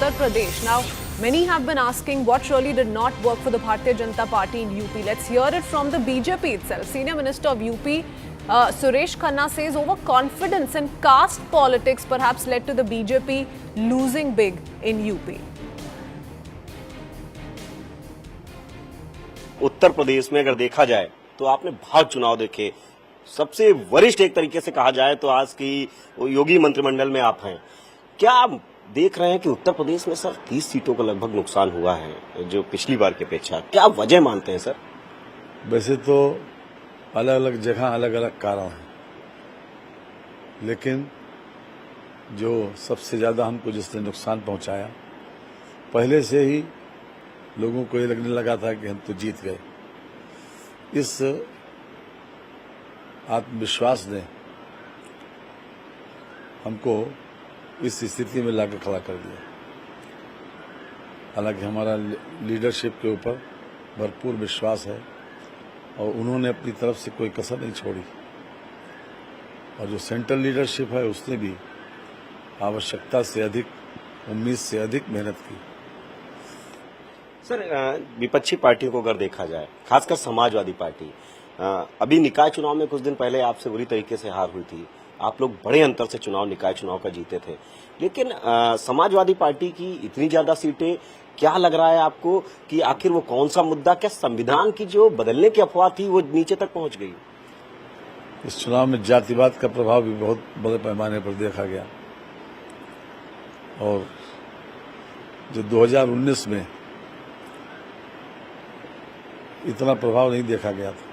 Uttar Pradesh. Now, many have been asking what really did not work for the Bharatiya Janata Party in UP. Let's hear it from the BJP itself. Senior Minister of UP, Suresh Khanna, says overconfidence and caste politics perhaps led to the BJP losing big in UP. Uttar Pradesh में अगर देखा जाए तो आपने बहुत चुनाव देखे, सबसे वरिष्ठ एक तरीके से कहा जाए तो आज की योगी मंत्रिमंडल में आप हैं। क्या आप देख रहे हैं कि उत्तर प्रदेश में सर 30 सीटों का लगभग नुकसान हुआ है जो पिछली बार की अपेक्षा, क्या आप वजह मानते हैं सर? वैसे तो अलग अलग जगह अलग अलग कारण हैं, लेकिन जो सबसे ज्यादा हमको जिसने नुकसान पहुंचाया, पहले से ही लोगों को ये लगने लगा था कि हम तो जीत गए। इस आत्मविश्वास ने हमको इस स्थिति में लाकर खड़ा कर दिया। हालांकि हमारा लीडरशिप के ऊपर भरपूर विश्वास है और उन्होंने अपनी तरफ से कोई कसर नहीं छोड़ी, और जो सेंट्रल लीडरशिप है उसने भी आवश्यकता से अधिक, उम्मीद से अधिक मेहनत की। सर, विपक्षी पार्टियों को अगर देखा जाए, खासकर समाजवादी पार्टी, अभी निकाय चुनाव में कुछ दिन पहले आपसे बुरी तरीके से हार हुई थी। आप लोग बड़े अंतर से निकाय चुनाव का जीते थे, लेकिन समाजवादी पार्टी की इतनी ज्यादा सीटें, क्या लग रहा है आपको कि आखिर वो कौन सा मुद्दा, क्या संविधान की जो बदलने की अफवाह थी वो नीचे तक पहुंच गई? इस चुनाव में जातिवाद का प्रभाव भी बहुत बड़े पैमाने पर देखा गया, और जो 2019 में इतना प्रभाव नहीं देखा गया था,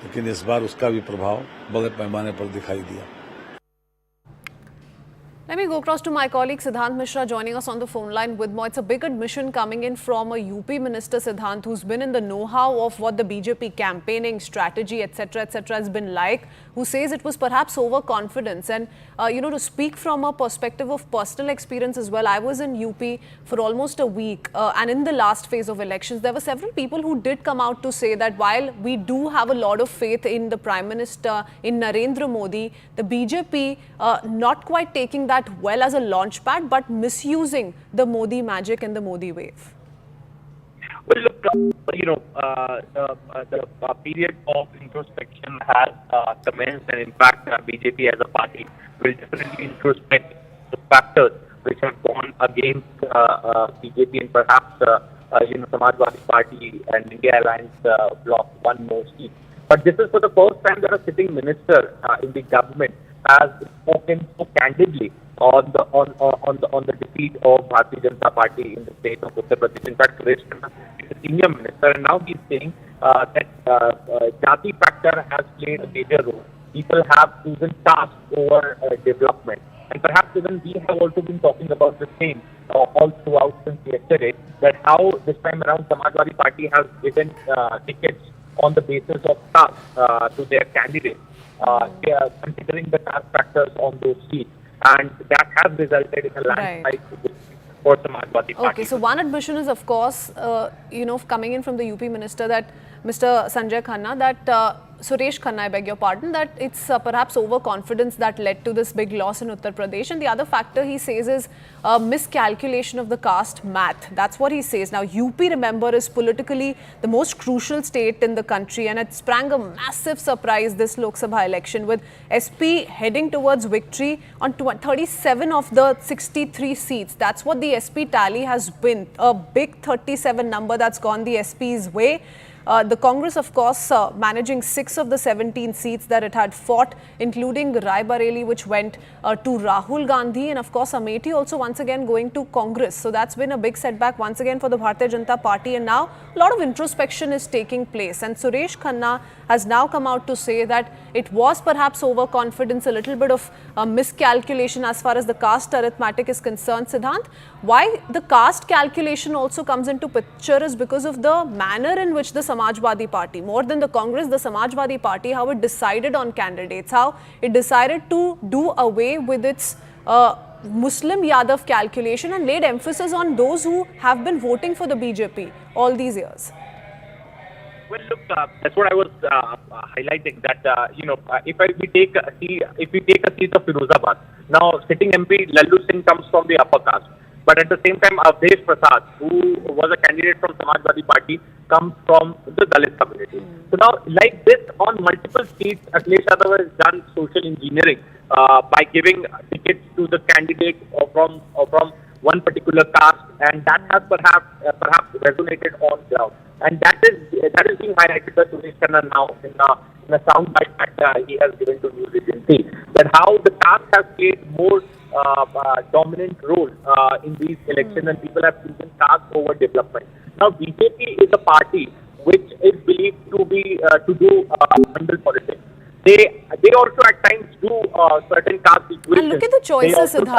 लेकिन इस बार उसका भी प्रभाव बड़े पैमाने पर दिखाई दिया। Let me go across to my colleague Siddhant Mishra joining us on the phone line with more. It's a big admission coming in from a UP minister, Siddhant, who's been in the know-how of what the BJP campaigning strategy, etc., has been like, who says it was perhaps overconfidence. And, to speak from a perspective of personal experience as well, I was in UP for almost a week, and in the last phase of elections, there were several people who did come out to say that while we do have a lot of faith in the Prime Minister, in Narendra Modi, the BJP not quite taking that well as a launch pad, but misusing the Modi magic and the Modi wave. Well, look, the period of introspection has commenced, and in fact, BJP as a party will definitely introspect the factors which have gone against BJP and perhaps, Samajwadi Party and India Alliance bloc one more seat. But this is for the first time that a sitting minister in the government has spoken so candidly on the defeat of Bharatiya Janata Party in the state of Uttar Pradesh. In fact, Suresh Khanna is a senior minister, and now he's saying that Jati factor has played a major role. People have chosen caste over development, and perhaps even we have also been talking about the same all throughout since yesterday, that how this time around Samajwadi Party has given tickets on the basis of caste to their candidates, considering the caste factors on those seats. And that has resulted in a landslide for Samajwadi Party. Okay, so one admission is, of course, coming in from the UP minister, that Mr. Sanjay Khanna, that Suresh Khanna, I beg your pardon, that it's perhaps overconfidence that led to this big loss in Uttar Pradesh. And the other factor he says is miscalculation of the caste math. That's what he says. Now, UP, remember, is politically the most crucial state in the country, and it sprang a massive surprise this Lok Sabha election, with SP heading towards victory on 37 of the 63 seats. That's what the SP tally has been. A big 37 number that's gone the SP's way. The Congress, of course, managing 6 of the 17 seats that it had fought, including Rai Bareli, which went to Rahul Gandhi, and of course Amethi also once again going to Congress. So that's been a big setback once again for the Bharatiya Janata Party, and now a lot of introspection is taking place. And Suresh Khanna has now come out to say that it was perhaps overconfidence, a little bit of miscalculation as far as the caste arithmetic is concerned. Siddhant, why the caste calculation also comes into picture is because of the manner in which the Samajwadi Party, more than the Congress, the Samajwadi Party, how it decided on candidates, how it decided to do away with its Muslim Yadav calculation and laid emphasis on those who have been voting for the BJP all these years. Well, look, that's what I was highlighting. That if we take a seat of Firozabad, now sitting MP Lallu Singh comes from the upper caste. But at the same time, Avdesh Prasad, who was a candidate from Samajwadi Party, comes from the Dalit community. So now, like this, on multiple seats, Akhilesh Yadav has done social engineering by giving tickets to the candidate from one particular caste, and that has perhaps resonated on ground. And that is being highlighted by Suresh Khanna now in a soundbite that he has given to News Agency, that how the caste has played more dominant role in these elections, and people have chosen caste over development. Now, BJP is a party which is believed to do bundle politics. They also at times do certain caste equations. And look at the They choices, also Siddharth.